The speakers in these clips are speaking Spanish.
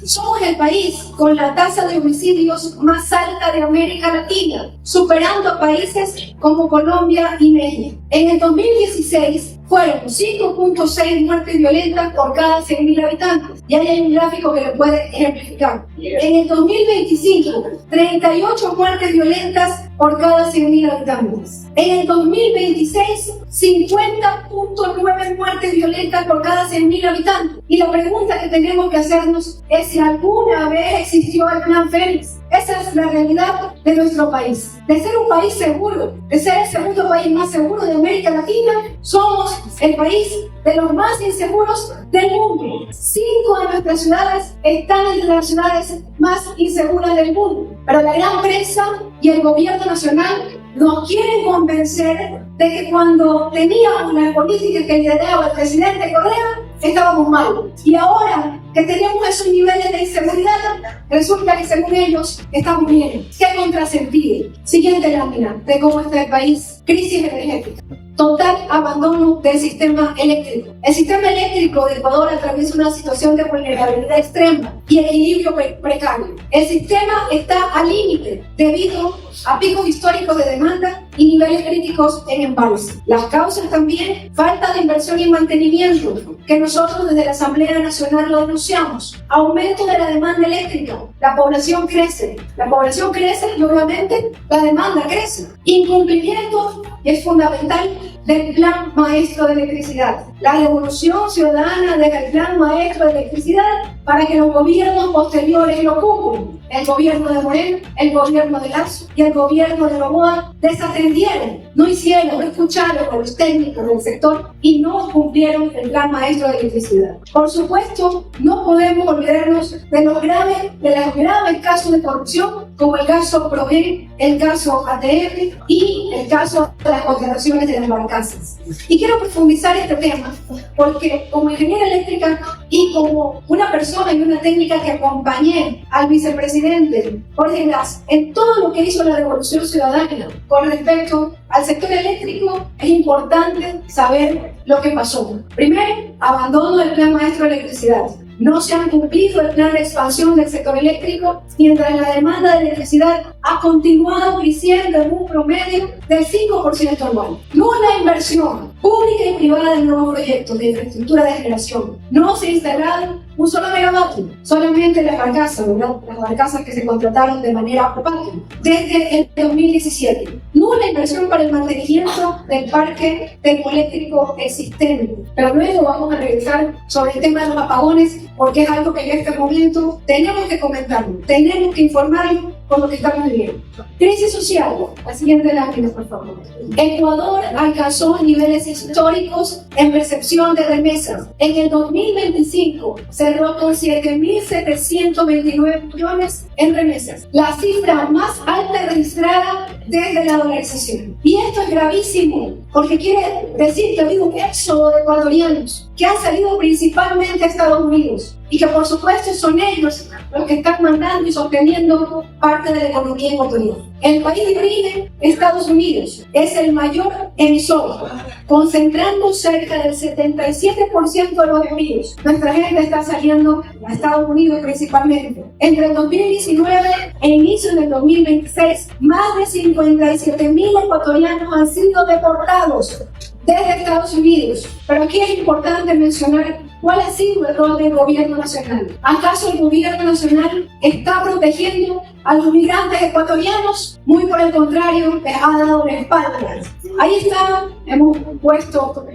Somos el país con la tasa de homicidios más alta de América Latina, superando a países como Colombia y México. En el 2016 fueron 5.6 muertes violentas por cada 100.000 habitantes. Y ahí hay un gráfico que lo puede ejemplificar. En el 2025, 38 muertes violentas por cada 100.000 habitantes. En el 2026, 50.9 muertes violentas por cada 100.000 habitantes. Y la pregunta que tenemos que hacernos es si alguna vez existió el Plan Fénix. Esa es la realidad de nuestro país. De ser un país seguro, de ser el segundo país más seguro de América Latina, somos el país de los más inseguros del mundo. 5 de nuestras ciudades están entre las ciudades más inseguras del mundo. Pero la gran prensa y el gobierno nacional nos quieren convencer de que cuando teníamos las políticas que lideraba el presidente Correa, estábamos mal. Y ahora que tenemos esos niveles de inseguridad, resulta que según ellos estamos bien. ¡Qué contrasentido! Siguiente lámina de cómo está el país. Crisis energética. Total abandono del sistema eléctrico. El sistema eléctrico de Ecuador atraviesa una situación de vulnerabilidad extrema y equilibrio precario. El sistema está al límite debido a picos históricos de demanda y niveles críticos en embalse. Las causas también, falta de inversión y mantenimiento, que nosotros desde la Asamblea Nacional lo denunciamos. Aumento de la demanda eléctrica. La población crece y obviamente la demanda crece. Incumplimiento, y es fundamental, del Plan Maestro de Electricidad. La devolución ciudadana del Plan Maestro de Electricidad para que los gobiernos posteriores lo cumplan. El gobierno de Moreno, el gobierno de Lazo y el gobierno de Noboa desatendieron, no hicieron, no escucharon a los técnicos del sector y no cumplieron el Plan Maestro de Electricidad. Por supuesto, no podemos olvidarnos de los graves casos de corrupción, como el caso Progen, el caso ATF y el caso de las contrataciones de las barcazas. Y quiero profundizar este tema porque como ingeniera eléctrica y como una persona y una técnica que acompañé al vicepresidente Jorge Glass en todo lo que hizo la Revolución Ciudadana con respecto al sector eléctrico, es importante saber lo que pasó. Primero, abandono del Plan Maestro de Electricidad. No se han cumplido el plan de expansión del sector eléctrico, mientras la demanda de electricidad ha continuado creciendo en un promedio del 5% anual. Nula inversión pública y privada en nuevos proyectos de infraestructura de generación. No se ha instalado un solo megavatio, solamente las barcazas, ¿verdad? Las barcazas que se contrataron de manera opaca desde el 2017. Nula inversión para el mantenimiento del parque termoeléctrico existente. Pero luego vamos a regresar sobre el tema de los apagones, porque es algo que en este momento tenemos que comentarlo, tenemos que informarlo con lo que estamos viviendo. Crisis social. La siguiente lámina, por favor. Ecuador alcanzó niveles históricos en recepción de remesas. En el 2025 cerró con 7.729 millones en remesas, la cifra más alta registrada desde la dolarización. Y esto es gravísimo, porque quiere decir que ha habido un éxodo de ecuatorianos que han salido principalmente a Estados Unidos y que por supuesto son ellos los que están mandando y sosteniendo parte de la economía ecuatoriana. El país de origen, Estados Unidos, es el mayor emisor, concentrando cerca del 77% de los envíos. Nuestra gente está saliendo a Estados Unidos principalmente. Entre el 2019 e inicio del 2026, más de 57.000 ecuatorianos han sido deportados desde Estados Unidos. Pero aquí es importante mencionar cuál ha sido el rol del gobierno nacional. ¿Acaso el gobierno nacional está protegiendo a los migrantes ecuatorianos? Muy por el contrario, les ha dado la espalda. Ahí está, hemos puesto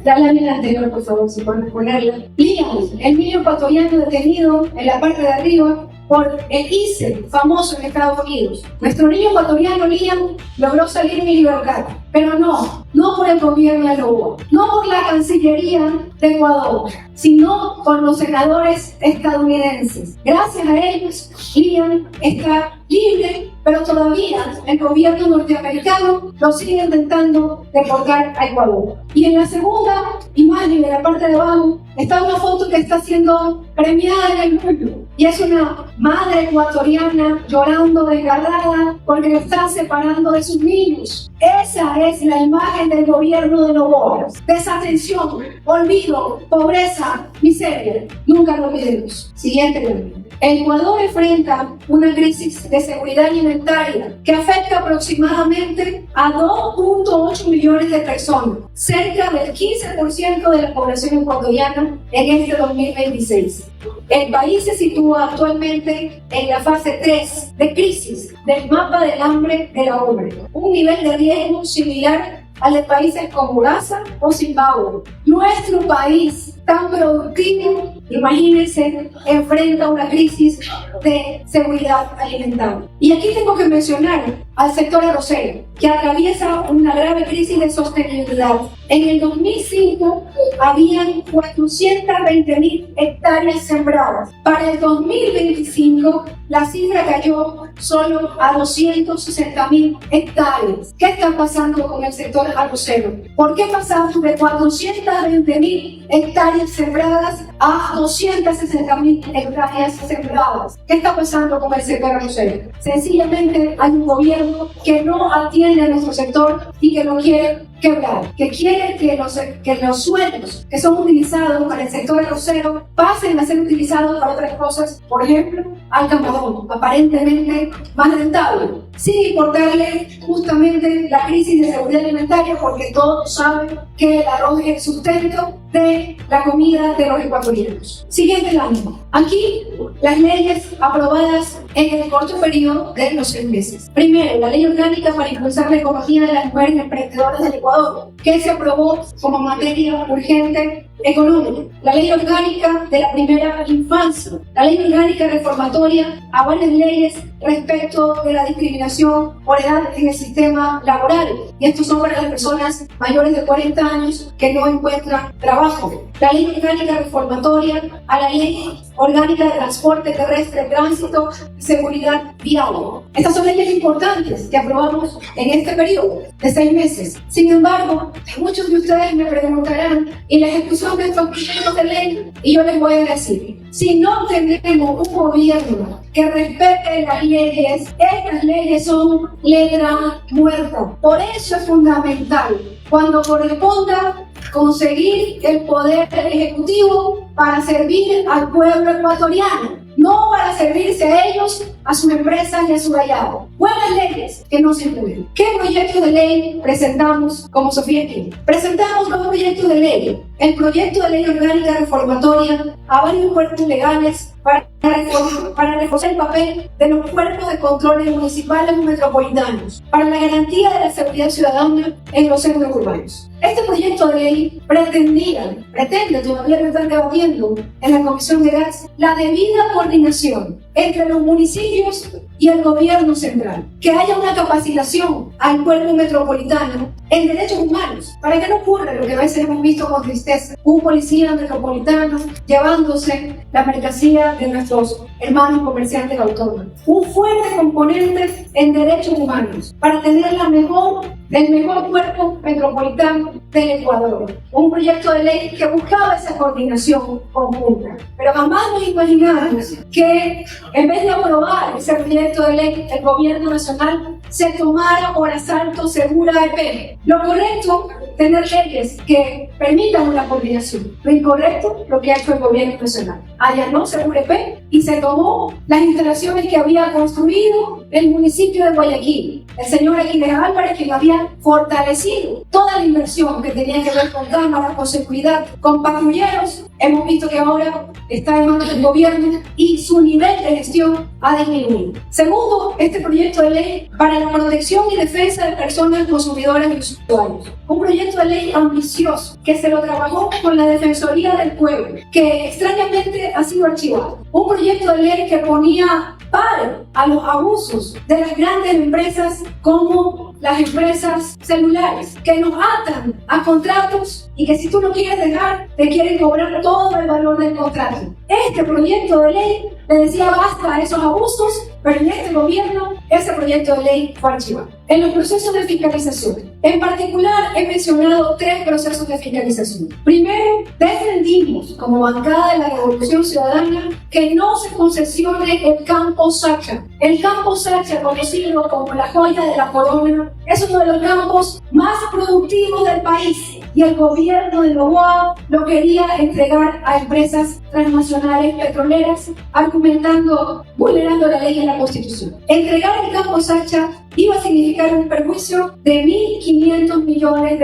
la lámina anterior, por favor, si pueden ponerla. Liam, el niño ecuatoriano detenido en la parte de arriba por el ICE, famoso en Estados Unidos. Nuestro niño ecuatoriano Liam logró salir en libertad, pero no por el gobierno de Noboa, no por la Cancillería de Ecuador, sino por los senadores estadounidenses. Gracias a ellos, Liam está libre, pero todavía el gobierno norteamericano lo sigue intentando deportar a Ecuador. Y en la segunda imagen, de la parte de abajo, está una foto que está siendo premiada en el mundo. Y es una madre ecuatoriana llorando desgarrada porque lo están separando de sus niños. Esa es la imagen del gobierno de Noboa. Desatención, olvido, pobreza, miseria. Nunca lo olvidemos. Siguiente pregunta. Ecuador enfrenta una crisis de seguridad alimentaria que afecta aproximadamente a 2.8 millones de personas, cerca del 15% de la población ecuatoriana en este 2026. El país se sitúa actualmente en la fase 3 de crisis del mapa del hambre de la ONU, un nivel de riesgo similar al de países como Gaza o Zimbabue. Nuestro país, tan productivo, imagínense, enfrenta una crisis de seguridad alimentaria. Y aquí tengo que mencionar al sector arrocero, que atraviesa una grave crisis de sostenibilidad. En el 2005 habían 420.000 hectáreas sembradas. Para el 2025 la cifra cayó solo a 260.000 hectáreas. ¿Qué está pasando con el sector arrocero? ¿Por qué pasamos de 420.000 hectáreas sembradas a 260.000 hectáreas sembradas? ¿Qué está pasando con el sector arrocero? Sencillamente hay un gobierno que no atiende a nuestro sector y que lo quiere quebrar, que quiere que los suelos que son utilizados para el sector arrocero pasen a ser utilizados para otras cosas, por ejemplo, al camarón, aparentemente más rentable, sin importarle justamente la crisis de seguridad alimentaria, porque todos saben que el arroz es el sustento de la comida de los ecuatorianos. Siguiente lámina. Aquí, las leyes aprobadas en el corto periodo de los 6 meses. Primero, la ley orgánica para impulsar la economía de las mujeres emprendedoras del Ecuador, que se aprobó como materia urgente económica. La ley orgánica de la primera infancia. La ley orgánica reformatoria a varias leyes respecto de la discriminación por edad en el sistema laboral. Y estos son para las personas mayores de 40 años que no encuentran trabajo. La ley orgánica reformatoria a la ley orgánica de transporte terrestre, tránsito y seguridad vial. Estas son leyes importantes que aprobamos en este periodo de 6 meses. Sin embargo, muchos de ustedes me preguntarán, ¿y la ejecución de estos proyectos de ley? Y yo les voy a decir, si no tenemos un gobierno que respete las leyes, estas leyes son letra muerta. Por eso es fundamental, cuando corresponda, conseguir el poder ejecutivo para servir al pueblo ecuatoriano, no para servirse a ellos, a sus empresas y a su gallado. Buenas leyes que no se implementan. ¿Qué proyecto de ley presentamos como Sofía King? Presentamos 2 proyectos de ley. El proyecto de ley orgánica reformatoria a varios cuerpos legales para reforzar el papel de los cuerpos de controles municipales y metropolitanos para la garantía de la seguridad ciudadana en los centros urbanos. Este proyecto de ley pretende, todavía lo están debatiendo en la Comisión de Gas, la debida coordinación entre los municipios y el gobierno central, que haya una capacitación al pueblo metropolitano en derechos humanos, para que no ocurra lo que a veces hemos visto con tristeza, un policía metropolitano llevándose la mercancía de nuestros hermanos comerciantes autónomos. Un fuerte componente en derechos humanos para tener el mejor cuerpo metropolitano del Ecuador. Un proyecto de ley que buscaba esa coordinación conjunta. Pero jamás nos imaginamos que en vez de aprobar ese proyecto de ley, el gobierno nacional se tomara por asalto Segura EP. Lo correcto, tener leyes que permitan una coordinación. Lo incorrecto, lo que ha hecho el gobierno nacional. Allanó Segura EP y se tomó las instalaciones que había construido el municipio de Guayaquil. El señor Aquiles Álvarez, quien había fortalecido toda la inversión que tenía que ver con cámaras, con seguridad, con patrulleros, hemos visto que ahora está en manos del gobierno y su nivel de gestión ha disminuido. Segundo, este proyecto de ley para la protección y defensa de personas consumidoras y usuarios. Un proyecto de ley ambicioso que se lo trabajó con la Defensoría del Pueblo, que extrañamente ha sido archivado. Un proyecto de ley que ponía paro a los abusos de las grandes empresas como las empresas celulares, que nos atan a contratos y que si tú no quieres dejar, te quieren cobrar todo el valor del contrato. Este proyecto de ley le decía basta a esos abusos pero en este gobierno ese proyecto de ley fue archivado. En los procesos de fiscalización, en particular he mencionado 3 procesos de fiscalización. Primero, defendimos como bancada de la Revolución Ciudadana que no se concesione el campo Sacha. El campo Sacha, conocido como la joya de la corona, es uno de los campos más productivos del país y el gobierno de Noboa lo quería entregar a empresas transnacionales petroleras, argumentando, vulnerando la ley y la Constitución. Entregar el campo Sacha iba a significar un perjuicio de $1.500 millones.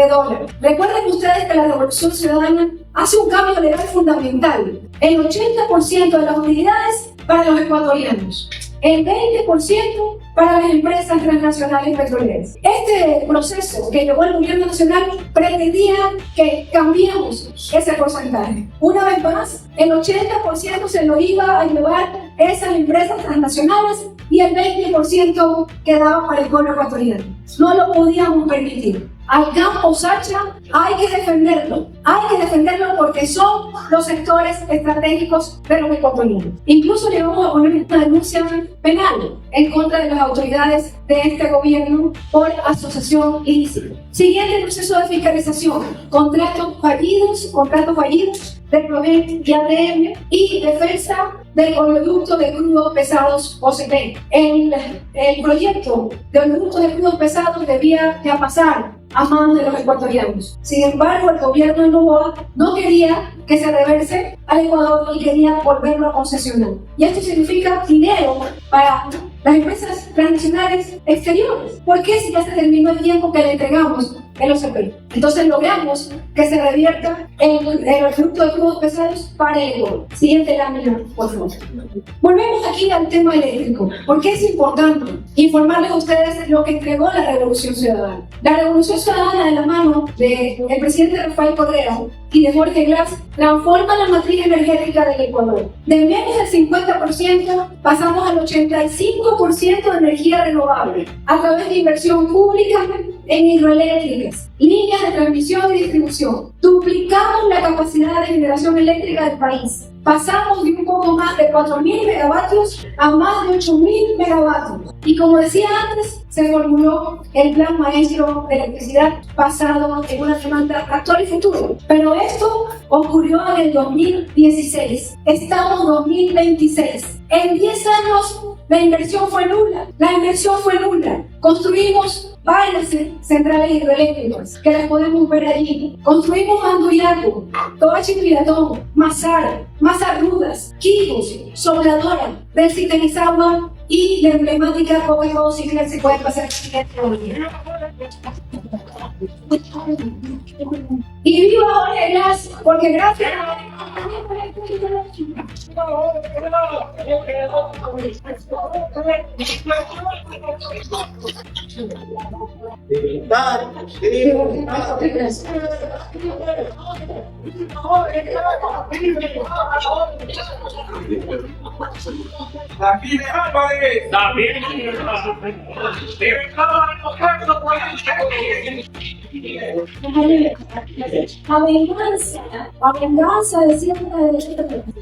Recuerden ustedes que la Revolución Ciudadana hace un cambio legal fundamental. El 80% de las utilidades para los ecuatorianos, el 20% para las empresas transnacionales petroleras. Este proceso que llevó el gobierno nacional pretendía que cambiemos ese porcentaje. Una vez más, el 80% se lo iba a llevar esas empresas transnacionales y el 20% quedaba para el pueblo ecuatoriano. No lo podíamos permitir. Al campo Sacha hay que defenderlo porque son los sectores estratégicos de los ecuatorianos. Incluso le vamos a poner una denuncia penal en contra de las autoridades de este gobierno por asociación ilícita. Siguiente proceso de fiscalización: contratos fallidos de Provent y ADM y defensa del oleoducto de crudos pesados OCP. El proyecto de oleoducto de crudos pesados debía ya pasar a manos de los ecuatorianos. Sin embargo, el gobierno de Noboa no quería que se reverse al Ecuador y quería volverlo a concesionar. Y esto significa dinero para las empresas transnacionales exteriores. ¿Por qué si ya se terminó el tiempo que le entregamos el OCP? Entonces logramos que se revierta el oleoducto de crudos pesados para el Ecuador. Siguiente lámina, por favor. Volvemos aquí al tema eléctrico, porque es importante informarles a ustedes lo que entregó la Revolución Ciudadana. La Revolución Ciudadana, de la mano del presidente Rafael Correa y de Jorge Glass, transforma la matriz energética del Ecuador. De menos del 50% pasamos al 85% de energía renovable a través de inversión pública en hidroeléctricas, líneas de transmisión y distribución. Duplicamos la capacidad de generación eléctrica del país. Pasamos de un poco más de 4.000 megavatios a más de 8.000 megavatios. Y como decía antes, se formuló el Plan Maestro de Electricidad basado en una demanda actual y futuro. Pero esto ocurrió en el 2016. Estamos en 2026. En 10 años la inversión fue nula. Construimos varias centrales hidroeléctricas que las podemos ver allí. Construimos Anduriaco, Toachi-Piratón, Mazar Rudas, Quijos, Sobradora, del Citenizagua y la emblemática Covejo, si bien se puede pasar y viva Jorge Glass, porque gracias a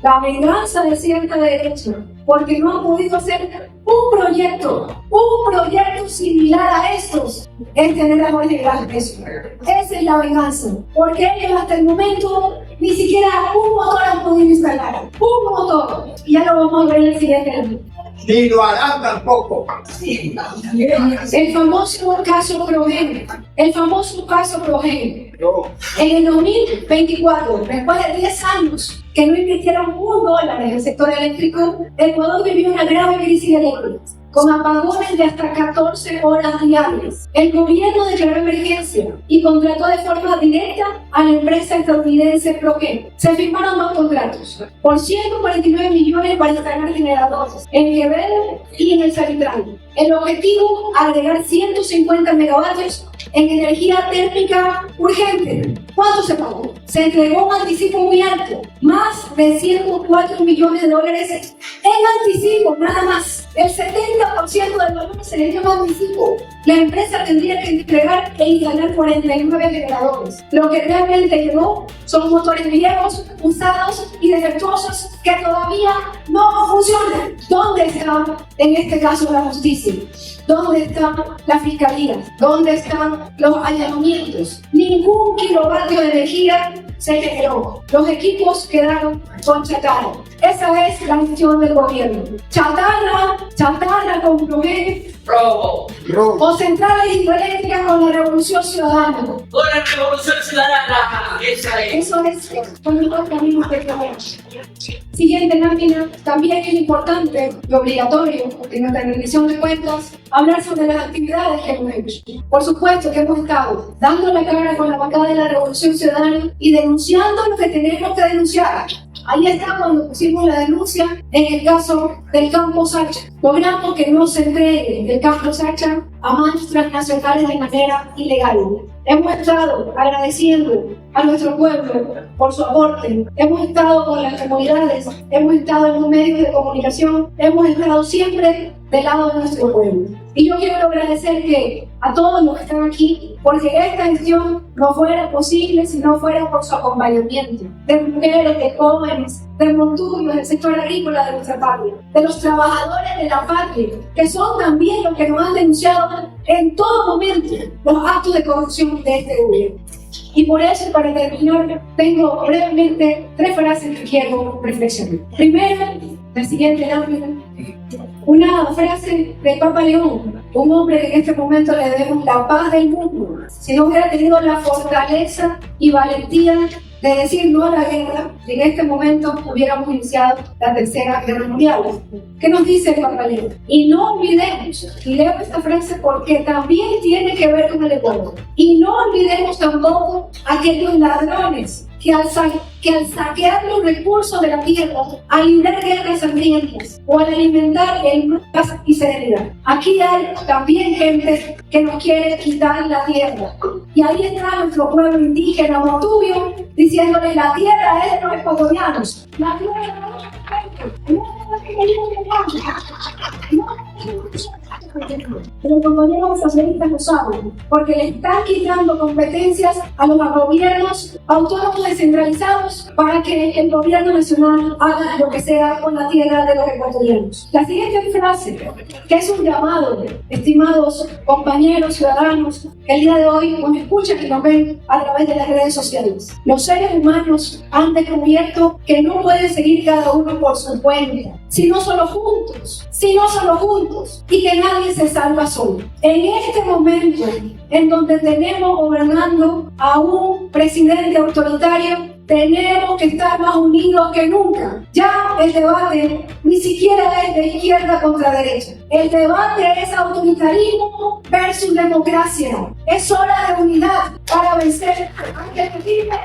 la venganza de cierta derecha, porque no han podido hacer un proyecto similar a estos, es tener a Jorge Glass preso. Esa es la venganza, porque ellos hasta el momento ni siquiera un motor han podido instalar, un motor, y ya lo vamos a ver en el siguiente año. Ni lo harán tampoco. El famoso caso Progen. En el 2024, después de 10 años que no invirtieron $1 en el sector eléctrico, Ecuador vivió una grave crisis eléctrica, con apagones de hasta 14 horas diarias. El gobierno declaró emergencia y contrató de forma directa a la empresa estadounidense Progen. Se firmaron 2 contratos por 149 millones para instalar generadores en Quevedo y en el Salitral. El objetivo, agregar 150 megavatios en energía térmica urgente. ¿Cuánto se pagó? Se entregó un anticipo muy alto, más de $104 millones en anticipo, nada más. El 70% del valor se le dio en anticipo. La empresa tendría que entregar e instalar 49 generadores. Lo que realmente quedó son motores viejos, usados y defectuosos que todavía no funciona. ¿Dónde está, en este caso, la justicia? ¿Dónde está la fiscalía? ¿Dónde están los allanamientos? Ningún kilovatio de energía se generó. Los equipos quedaron con chatarra. Esa es la gestión del gobierno. Chatarra con bloqueo, Robo. o centrales hidroeléctricas con la revolución ciudadana. Con la revolución ciudadana. Esa es. Eso es con el camino que tenemos. Siguiente lámina, también es importante y obligatorio en nuestra rendición de cuentas hablar sobre las actividades que hemos hecho. Por supuesto que hemos estado dando la cara con la bancada de la Revolución Ciudadana y denunciando lo que tenemos que denunciar. Ahí está cuando pusimos la denuncia en el caso del campo Sacha. Logramos que no se entregue el campo Sacha a manos transnacionales de manera ilegal. Hemos estado agradeciendo a nuestro pueblo por su aporte. Hemos estado con las comunidades, hemos estado en los medios de comunicación, hemos estado siempre del lado de nuestro pueblo. Y yo quiero agradecer a todos los que están aquí, porque esta gestión no fuera posible si no fuera por su acompañamiento de mujeres, de jóvenes, de montunos, del sector agrícola de nuestra patria, de los trabajadores de la patria, que son también los que nos han denunciado en todo momento los actos de corrupción de este gobierno. Y por eso, para terminar, tengo brevemente 3 frases que quiero reflexionar. Primero, la siguiente lámina, una frase del Papa León, un hombre que en este momento le debemos la paz del mundo. Si no hubiera tenido la fortaleza y valentía de decir no a la guerra, en este momento hubiéramos iniciado la Tercera Guerra Mundial. ¿Qué nos dice el Papa León? Y no olvidemos, y leo esta frase porque también tiene que ver con el Ecuador, y no olvidemos tampoco a aquellos ladrones que al saquear los recursos de la tierra, al librar guerras sangrientas o al alimentar el mal y serenidad. Aquí hay también gente que nos quiere quitar la tierra. Y ahí está nuestro pueblo indígena Motubio diciéndole: la tierra es de los ecuatorianos. La tierra es de los pero los gobiernos socialistas lo saben, porque le están quitando competencias a los gobiernos autónomos descentralizados para que el gobierno nacional haga lo que sea con la tierra de los ecuatorianos. La siguiente frase, que es un llamado, estimados compañeros ciudadanos, que el día de hoy nos escuchan y nos ven a través de las redes sociales. Los seres humanos han descubierto que no pueden seguir cada uno por su cuenta, sino solo juntos, y que nadie se salva solo. En este momento en donde tenemos gobernando a un presidente autoritario, tenemos que estar más unidos que nunca. Ya el debate ni siquiera es de izquierda contra derecha. El debate es autoritarismo versus democracia. Es hora de unidad para vencer al regime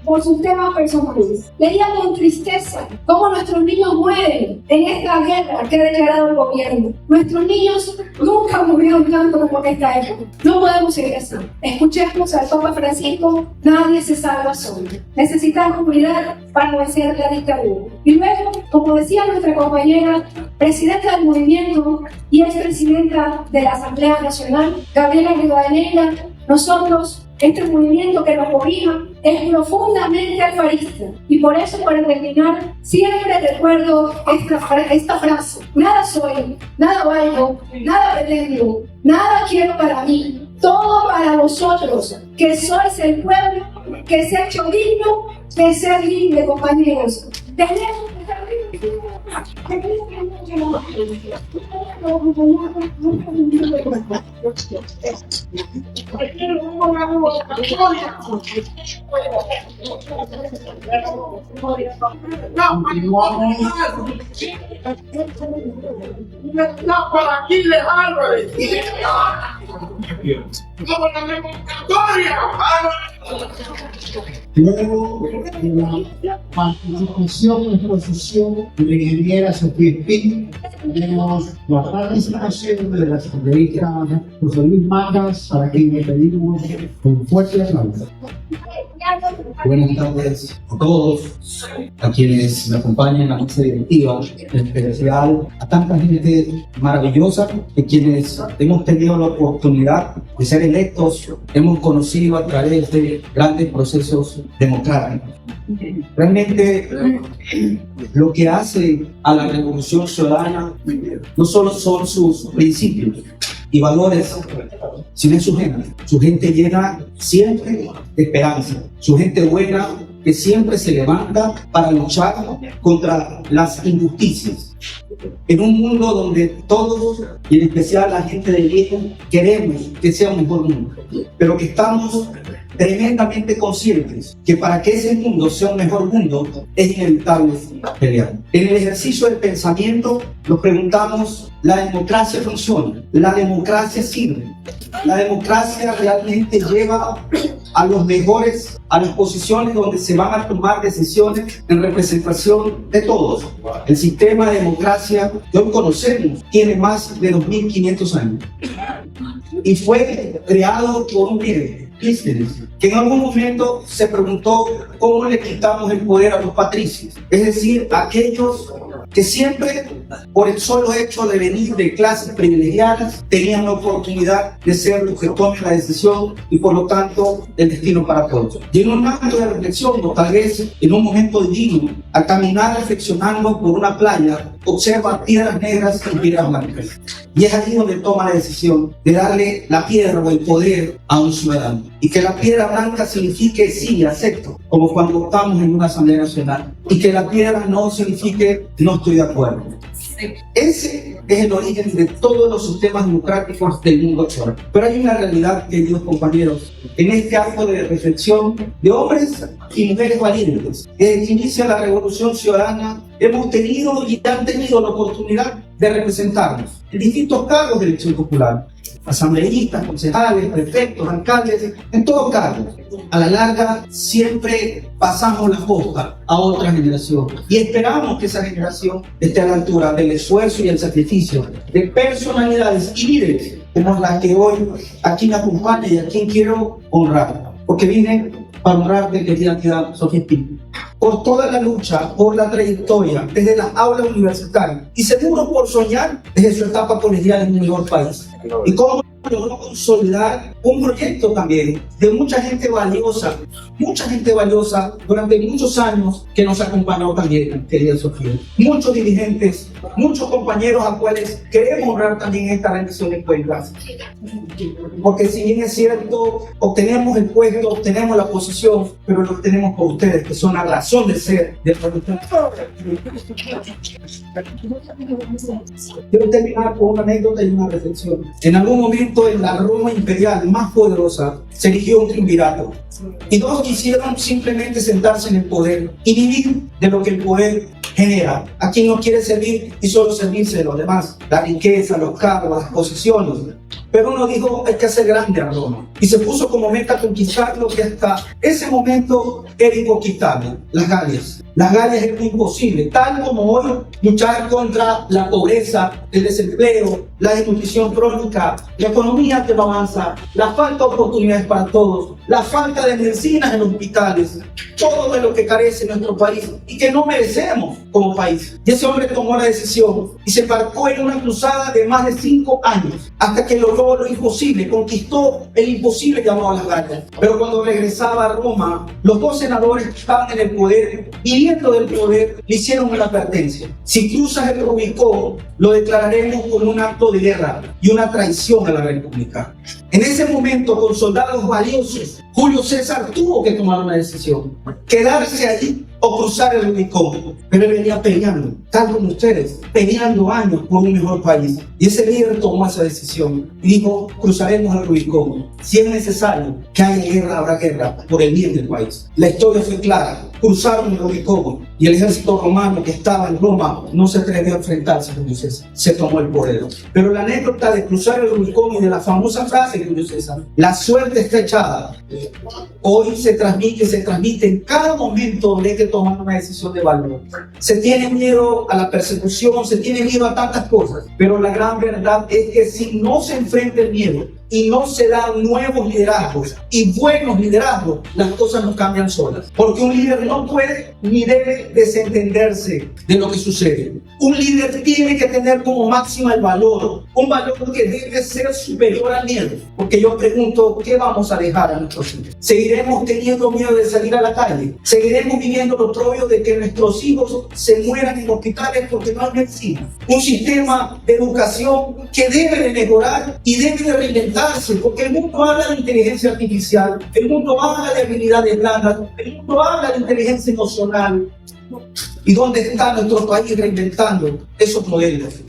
por sus temas personales. Leía con tristeza cómo nuestros niños mueren en esta guerra que ha declarado el gobierno. Nuestros niños nunca murieron tanto como en esta época. No podemos seguir así. Escuchemos al Papa Francisco: nadie se salva solo. Necesitamos unidad para vencer la dictadura. Y luego, como decía nuestra compañera, presidenta del movimiento y expresidenta de la Asamblea Nacional, Gabriela Rivadeneira, nosotros, este movimiento que nos cobija, es profundamente alfarista. Y por eso, para terminar, siempre recuerdo esta frase: nada soy, nada valgo, nada pretendo, nada quiero para mí, todo para vosotros, que sois el pueblo que se ha hecho digno de ser libre, compañeros. Tenemos que ser libres. No, por aquí le Álvarez. ¡Como la revocatoria! Luego de la participación en exposición de la ingeniera Sofía Espín, tenemos la participación de la asambleísta José Luis Matas, para quien le pedimos un fuerte aplauso. Buenas tardes a todos, a quienes me acompañan en la mesa directiva, en especial a tanta gente maravillosa que quienes hemos tenido la oportunidad de ser electos, hemos conocido a través de grandes procesos democráticos. Realmente lo que hace a la Revolución Ciudadana no solo son sus principios y valores, sino es su gente llena siempre de esperanza, su gente buena que siempre se levanta para luchar contra las injusticias. En un mundo donde todos, y en especial la gente de bien, queremos que sea un mejor mundo, pero que estamos tremendamente conscientes que para que ese mundo sea un mejor mundo es inevitable pelear. En el ejercicio del pensamiento nos preguntamos, ¿la democracia funciona? ¿La democracia sirve? La democracia realmente lleva a los mejores a las posiciones donde se van a tomar decisiones en representación de todos. El sistema de democracia que hoy conocemos tiene más de 2.500 años y fue creado por un líder, Clístenes, que en algún momento se preguntó cómo le quitamos el poder a los patricios, es decir, a aquellos que siempre, por el solo hecho de venir de clases privilegiadas, tenían la oportunidad de ser los que tomen la decisión y por lo tanto el destino para todos. Y en un acto de reflexión, o tal vez en un momento divino, al caminar reflexionando por una playa, observa piedras negras y piedras blancas. Y es allí donde toma la decisión de darle la piedra o el poder a un ciudadano. Y que la piedra blanca signifique sí, acepto, como cuando votamos en una asamblea nacional. Y que la piedra no signifique no estoy de acuerdo. Ese es el origen de todos los sistemas democráticos del mundo actual. Pero hay una realidad, queridos compañeros, en este acto de reflexión de hombres y mujeres valientes. Desde que inicia la Revolución Ciudadana, hemos tenido y han tenido la oportunidad de representarnos en distintos cargos de elección popular. Asambleístas, concejales, prefectos, alcaldes, en todos cargos. A la larga siempre pasamos la posta a otra generación y esperamos que esa generación esté a la altura del esfuerzo y el sacrificio de personalidades y líderes como las que hoy aquí me acompaña y a quien quiero honrar, porque vine para honrar de querida amiga Sofía Espíritu, por toda la lucha, por la trayectoria, desde las aulas universitarias y seguro por soñar desde su etapa colegial en un mejor país. Y cómo logró consolidar un proyecto también de mucha gente valiosa durante muchos años que nos acompañó también, querida Sofía. Muchos dirigentes, muchos compañeros a cuales queremos honrar también esta rendición de cuentas. Porque si bien es cierto, obtenemos el puesto, obtenemos la posición, pero lo obtenemos por ustedes, que son la razón de ser del proyecto. Quiero terminar con una anécdota y una reflexión. En algún momento en la Roma imperial más poderosa se eligió un triunvirato y todos quisieron simplemente sentarse en el poder y vivir de lo que el poder genera. A quien no quiere servir y solo servirse de los demás, la riqueza, los cargos, las posesiones. Pero uno dijo, hay que hacer grande a Roma. Y se puso como meta conquistar lo que hasta ese momento era inconquistable, las Galias. Las Galias es imposible, tal como hoy luchar contra la pobreza, el desempleo, la desnutrición crónica, la economía que no avanza, la falta de oportunidades para todos, la falta de medicinas en los hospitales, todo de lo que carece nuestro país y que no merecemos como país. Y ese hombre tomó la decisión y se embarcó en una cruzada de más de 5 años hasta que logró lo imposible, conquistó el imposible llamado las Galias. Pero cuando regresaba a Roma, los 2 senadores que estaban en el poder, viviendo del poder, le hicieron una advertencia. Si cruzas el Rubicón, lo declararemos como un acto de guerra y una traición a la República. En ese momento, con soldados valiosos, Julio César tuvo que tomar una decisión: quedarse allí o cruzar el Rubicón. Pero él venía peleando, tal como ustedes, peleando años por un mejor país. Y ese líder tomó esa decisión y dijo, cruzaremos el Rubicón. Si es necesario que haya guerra, habrá guerra por el bien del país. La historia fue clara. Cruzaron el Rubicón y el ejército romano que estaba en Roma no se atrevió a enfrentarse a Julio César. Se tomó el poder. Pero la anécdota de cruzar el Rubicón y de la famosa frase de Julio César, la suerte está echada, hoy se transmite en cada momento donde hay que tomar una decisión de valor. Se tiene miedo a la persecución, se tiene miedo a tantas cosas, pero la gran verdad es que si no se enfrenta el miedo, y no se dan nuevos liderazgos y buenos liderazgos, las cosas no cambian solas. Porque un líder no puede ni debe desentenderse de lo que sucede. Un líder tiene que tener como máxima el valor, un valor que debe ser superior al miedo. Porque yo pregunto, ¿qué vamos a dejar a nuestros hijos? ¿Seguiremos teniendo miedo de salir a la calle? ¿Seguiremos viviendo lo propio de que nuestros hijos se mueran en hospitales porque no hay medicina? Un sistema de educación que debe de mejorar y debe de reinventarse, porque el mundo habla de inteligencia artificial, el mundo habla de habilidades blandas, el mundo habla de inteligencia emocional. ¿Y dónde está nuestro país reinventando esos modelos?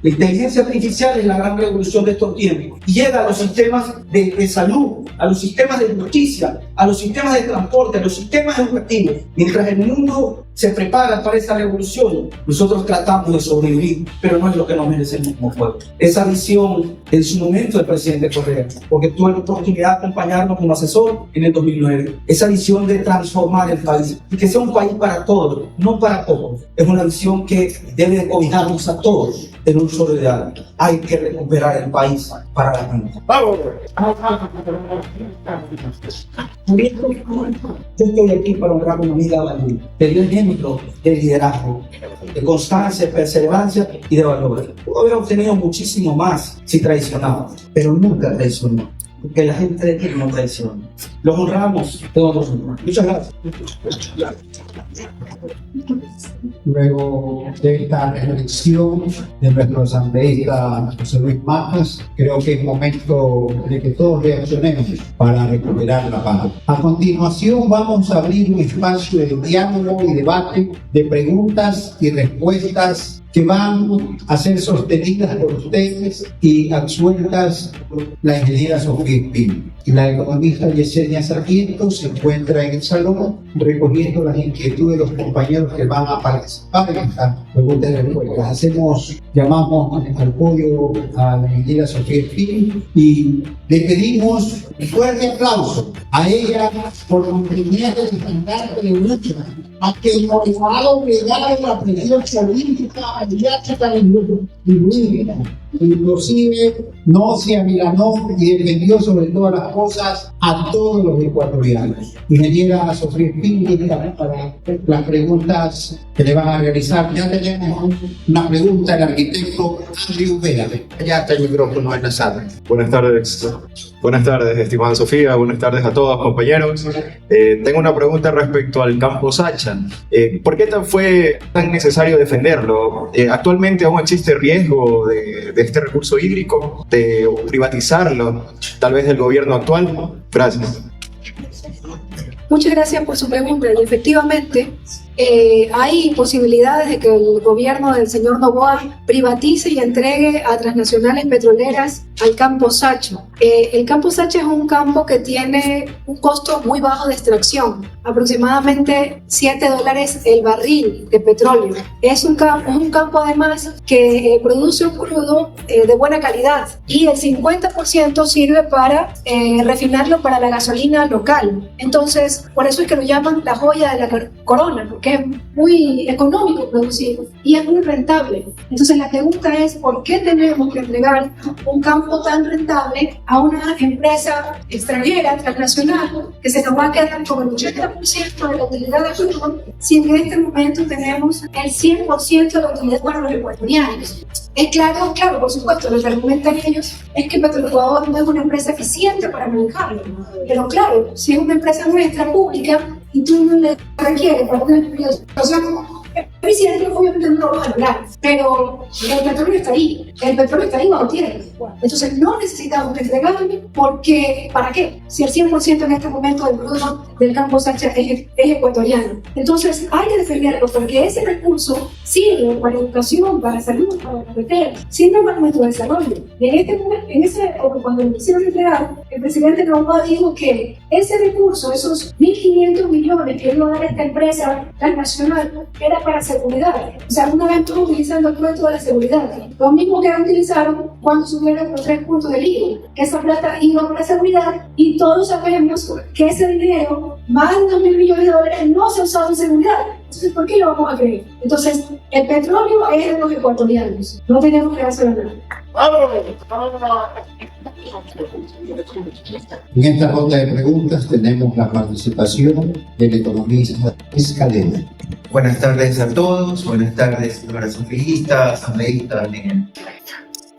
La inteligencia artificial es la gran revolución de estos tiempos. Y llega a los sistemas de salud, a los sistemas de justicia, a los sistemas de transporte, a los sistemas educativos. Mientras el mundo se prepara para esa revolución, nosotros tratamos de sobrevivir, pero no es lo que nos merecemos como pueblo. Esa visión en su momento del presidente Correa, porque tuve la oportunidad de acompañarnos como asesor en el 2009. Esa visión de transformar el país y que sea un país para todos, no para pocos. Es una visión que debe de cobijarnos a todos en un solo ideal. Hay que recuperar el país para la gente. ¡Vamos! Yo estoy aquí para honrar una vida valiosa. Te dio ejemplo de liderazgo, de constancia, de perseverancia y de valor. Pudo haber obtenido muchísimo más si traicionaba, pero nunca traicionó. Porque la gente de aquí no traiciona. Los honramos, todos los honramos. Muchas gracias. Luego de esta reflexión de nuestro asambleísta José Luis Majas, creo que es momento de que todos reaccionemos para recuperar la paz. A continuación vamos a abrir un espacio de diálogo y debate, de preguntas y respuestas que van a ser sostenidas por ustedes y absueltas por la ingeniera Sofía Espín. La economista Yesenia Sarmiento se encuentra en el salón recogiendo las inquietudes de los compañeros que van a participar en esta pregunta y respuestas. Llamamos al podio a la ingeniera Sofía Espín y le pedimos un fuerte aplauso a ella por mantener el estandarte de lucha, a que el moderado legado de la presión política mediática y jurídica, inclusive no se amilanó y defendió sobre todas las cosas a todos los ecuatorianos. Ingeniera Sofía Espín, para las preguntas que le van a realizar. Ya tenemos una pregunta del arquitecto Andrew Vera. Ya está el micrófono en la sala. Buenas tardes, estimada Sofía. Buenas tardes a todos, compañeros. Tengo una pregunta respecto al campo Sacha. ¿Por qué fue tan necesario defenderlo? ¿Actualmente aún existe riesgo de este recurso hídrico, de privatizarlo, tal vez del gobierno actual? Gracias. Muchas gracias por su pregunta y efectivamente hay posibilidades de que el gobierno del señor Noboa privatice y entregue a transnacionales petroleras al campo Sacha. El campo Sacha es un campo que tiene un costo muy bajo de extracción, aproximadamente $7 el barril de petróleo. Es un campo además que produce un crudo de buena calidad y el 50% sirve para refinarlo para la gasolina local. Entonces, por eso es que lo llaman la joya de la corona, porque es muy económico producirlo y es muy rentable. Entonces la pregunta es, ¿por qué tenemos que entregar un campo tan rentable a una empresa extranjera, transnacional, que se nos va a quedar con el 80% de la utilidad de crudo si en este momento tenemos el 100% de la utilidad para los ecuatorianos? Es claro, por supuesto, lo que argumentan ellos es que Petroecuador no es una empresa eficiente para manejarlo. Pero claro, si es una empresa nuestra, pública, y tú no le requieres para una situación eficiente, obviamente no lo vas a lograr. Pero el petróleo está ahí bajo tierra. Entonces no necesitamos entregarlo porque, ¿para qué? Si el 100% en este momento del crudo del campo Sacha es ecuatoriano. Entonces hay que defenderlo porque ese recurso sirve para educación, para salud, para carretera, sirve para nuestro desarrollo. Y en este momento, cuando lo quisieron entregar, el presidente Noboa dijo que ese recurso, esos 1.500 millones que iba a dar esta empresa transnacional, era para seguridad. O sea, una vez utilizando el proyecto de la seguridad. Lo mismo que utilizaron cuando subieron los 3 puntos del IVA, que esa plata iba para seguridad y todos sabemos que ese dinero, más de $2.000 millones, no se ha usado en seguridad. Entonces, ¿por qué lo vamos a creer? Entonces, el petróleo es de los ecuatorianos, no tenemos que hacer nada. En esta ronda de preguntas tenemos la participación del economista Escalera. Buenas tardes a todos, buenas tardes, señoras asambleístas, asambleístas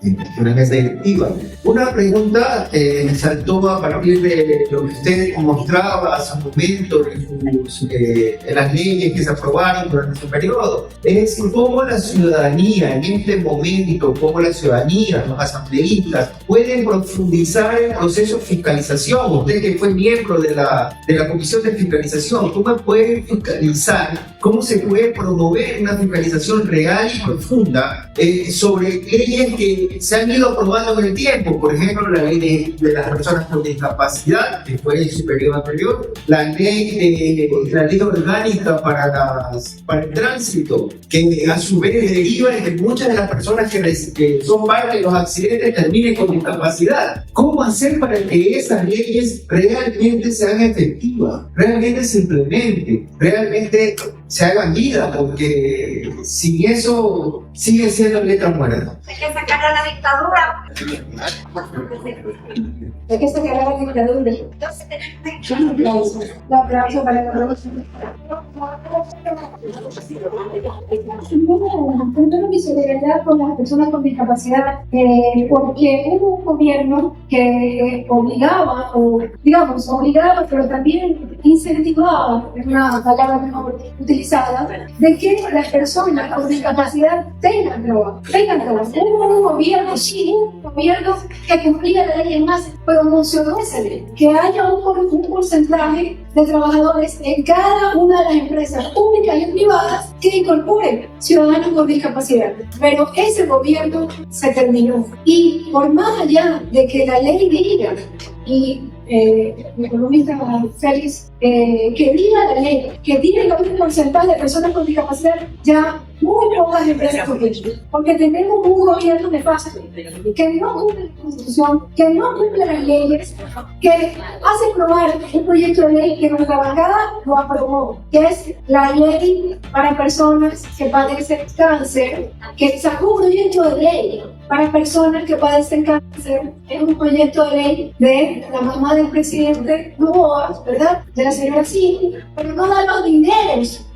en una mesa directiva. Una pregunta me saltó a partir de lo que usted mostraba hace un momento en las leyes que se aprobaron durante su periodo. Es decir, cómo la ciudadanía en este momento, cómo la ciudadanía, los asambleístas, pueden profundizar el proceso de fiscalización. Usted que fue miembro de la Comisión de Fiscalización, ¿cómo pueden fiscalizar? ¿Cómo se puede promover una fiscalización real y profunda sobre leyes que se han ido aprobando con el tiempo? Por ejemplo, la ley de las personas con discapacidad, que fue en su periodo anterior, la ley orgánica para el tránsito, que a su vez deriva en que muchas de las personas que son parte de los accidentes terminen con discapacidad. ¿Cómo hacer para que esas leyes realmente sean efectivas, realmente se implementen, realmente se hagan vida? Porque sin eso sigue siendo letra muerta. Hay que sacar a la dictadura. Hay que sacar a la dictadura. Un aplauso para la producción. Primero mi solidaridad con las personas con discapacidad, porque hubo un gobierno que obligaba, pero también incentivaba, es una palabra mejor utilizada, de que las personas con discapacidad tengan trabajo. Hubo un gobierno, un gobierno que cumplía la ley, más promocionó esa ley, que haya un porcentaje de trabajadores en cada una de las empresas públicas y privadas que incorporen ciudadanos con discapacidad. Pero ese gobierno se terminó. Y por más allá de que la ley diga, y mi economista Félix, que diga la ley, que diga un porcentaje de personas con discapacidad, ya muy pocas empresas cumplen, porque tenemos un gobierno nefasto que no cumple la Constitución, que no cumple las leyes, que hace aprobar un proyecto de ley que nuestra bancada lo aprobó, que es la ley para personas que padecen cáncer, que sacó un proyecto de ley para personas que padecen cáncer. Es un proyecto de ley de la mamá del presidente Noboa, ¿verdad? De la señora Cindy, pero no da los dineros